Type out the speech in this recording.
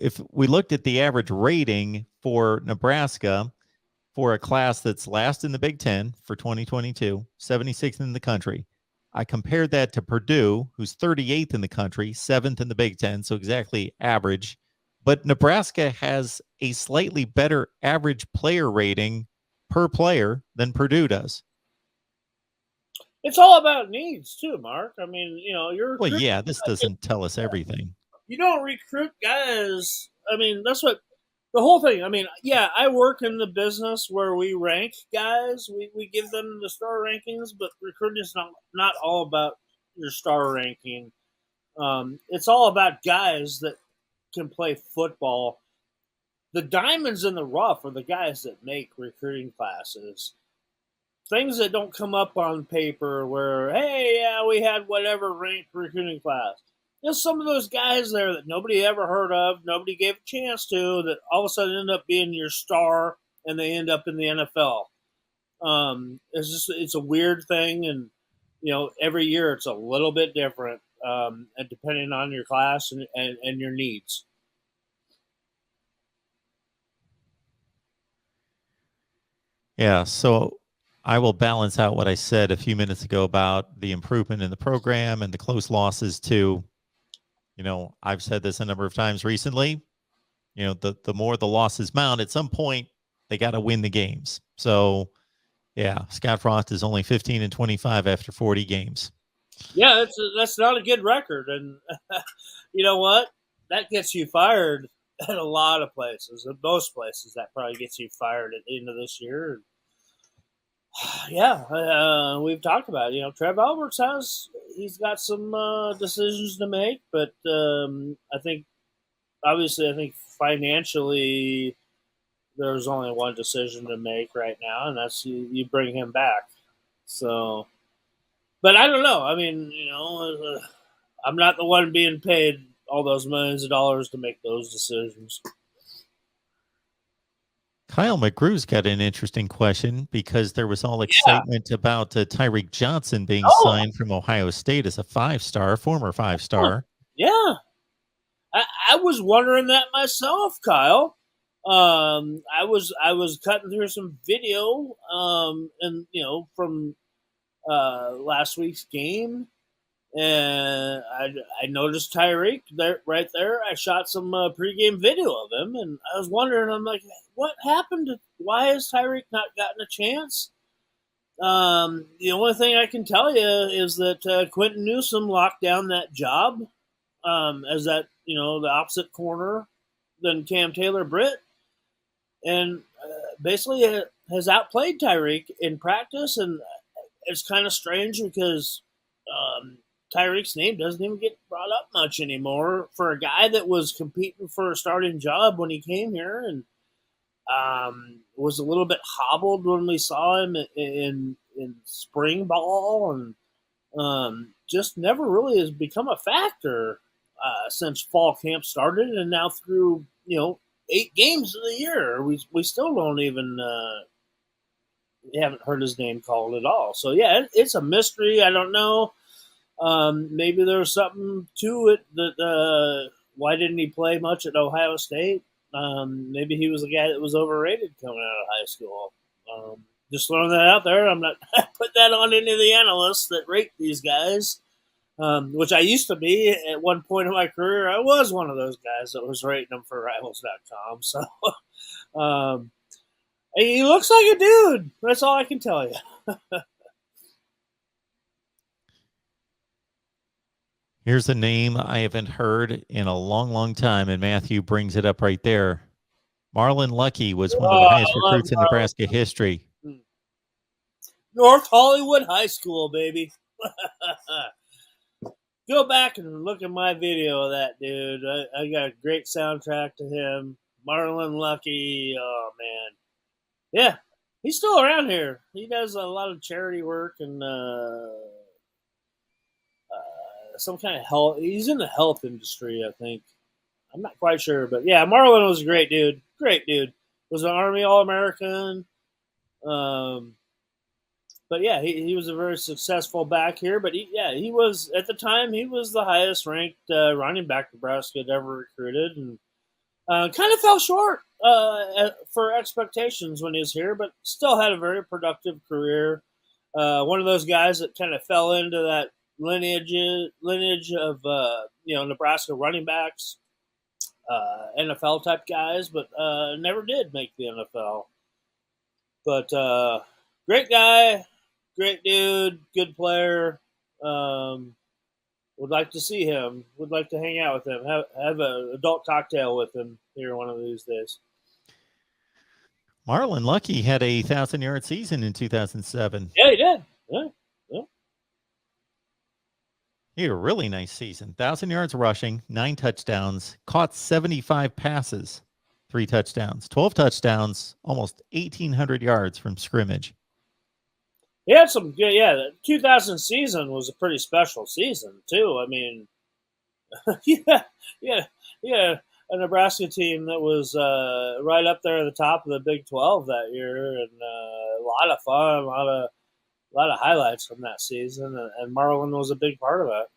if we looked at the average rating for Nebraska for a class that's last in the Big Ten for 2022, 76th in the country, I compared that to Purdue, who's 38th in the country, 7th in the Big Ten, so exactly average. But Nebraska has a slightly better average player rating per player than Purdue does. It's all about needs too, Mark. I mean, you're Well, yeah, this doesn't tell us everything. you don't recruit guys. I mean, that's what the whole thing. I mean, yeah, I work in the business where we rank guys. We give them the star rankings, but recruiting is not all about your star ranking. It's all about guys that can play football. The diamonds in the rough are the guys that make recruiting classes. Things that don't come up on paper where, hey, yeah, we had whatever ranked recruiting class. There's some of those guys there that nobody ever heard of, nobody gave a chance to, that all of a sudden end up being your star and they end up in the NFL. It's a weird thing, and every year it's a little bit different, and depending on your class and your needs. Yeah, so I will balance out what I said a few minutes ago about the improvement in the program and the close losses too. I've said this a number of times recently. The more the losses mount, at some point they got to win the games. So, yeah, Scott Frost is only 15-25 after 40 games. Yeah, that's not a good record, and you know what? That gets you fired at a lot of places. At most places, that probably gets you fired at the end of this year. Yeah, we've talked about it. Trev Alberts he's got some decisions to make, but I think financially there's only one decision to make right now, and that's you bring him back. So, but I don't know. I mean, I'm not the one being paid all those millions of dollars to make those decisions. Kyle McGrew's got an interesting question because there was all excitement about Tyreek Johnson being signed from Ohio State as a former five-star. Yeah. I was wondering that myself, Kyle. I was cutting through some video, and from last week's game, and I noticed Tyreek there, right there. I shot some pregame video of him, and I was wondering. I'm like, what happened? Why has Tyreek not gotten a chance? The only thing I can tell you is that Quentin Newsom locked down that job as that the opposite corner than Cam Taylor-Britt, and basically has outplayed Tyreek in practice, and it's kind of strange because Tyreek's name doesn't even get brought up much anymore for a guy that was competing for a starting job when he came here, and was a little bit hobbled when we saw him in spring ball, and just never really has become a factor since fall camp started, and now through 8 games of the year, we still don't even haven't heard his name called at all. So yeah, it's a mystery. I don't know. Maybe there's something to it that why didn't he play much at Ohio State? Maybe he was a guy that was overrated coming out of high school. Just throwing that out there. I'm not put that on any of the analysts that rate these guys, which I used to be at one point in my career. I was one of those guys that was rating them for Rivals.com. So he looks like a dude. That's all I can tell you. Here's a name I haven't heard in a long, long time, and Matthew brings it up right there. Marlon Lucky was one of the highest recruits in Nebraska history. North Hollywood High School, baby. Go back and look at my video of that dude. I got a great soundtrack to him. Marlon Lucky. Oh, man. Yeah, he's still around here. He does a lot of charity work and some kind of health. He's in the health industry, I think. I'm not quite sure, but yeah, Marlon was a great dude. Great dude. Was an Army All-American. But yeah, he was a very successful back here. But he was at the time he was the highest ranked running back Nebraska had ever recruited, and Kind of fell short for expectations when he was here, but still had a very productive career. One of those guys that kind of fell into that lineage of Nebraska running backs, NFL type guys, but never did make the NFL. But great guy, great dude, good player. Would like to see him. Would like to hang out with him. Have an adult cocktail with him here one of these days. Marlon Lucky had a 1,000-yard season in 2007. Yeah, he did. Yeah. He had a really nice season. 1,000 yards rushing, 9 touchdowns, caught 75 passes, 3 touchdowns, 12 touchdowns, almost 1,800 yards from scrimmage. He had some good. Yeah, the 2000 season was a pretty special season too. I mean, yeah, a Nebraska team that was right up there at the top of the Big 12 that year, and a lot of fun, a lot of highlights from that season, and Marlon was a big part of that.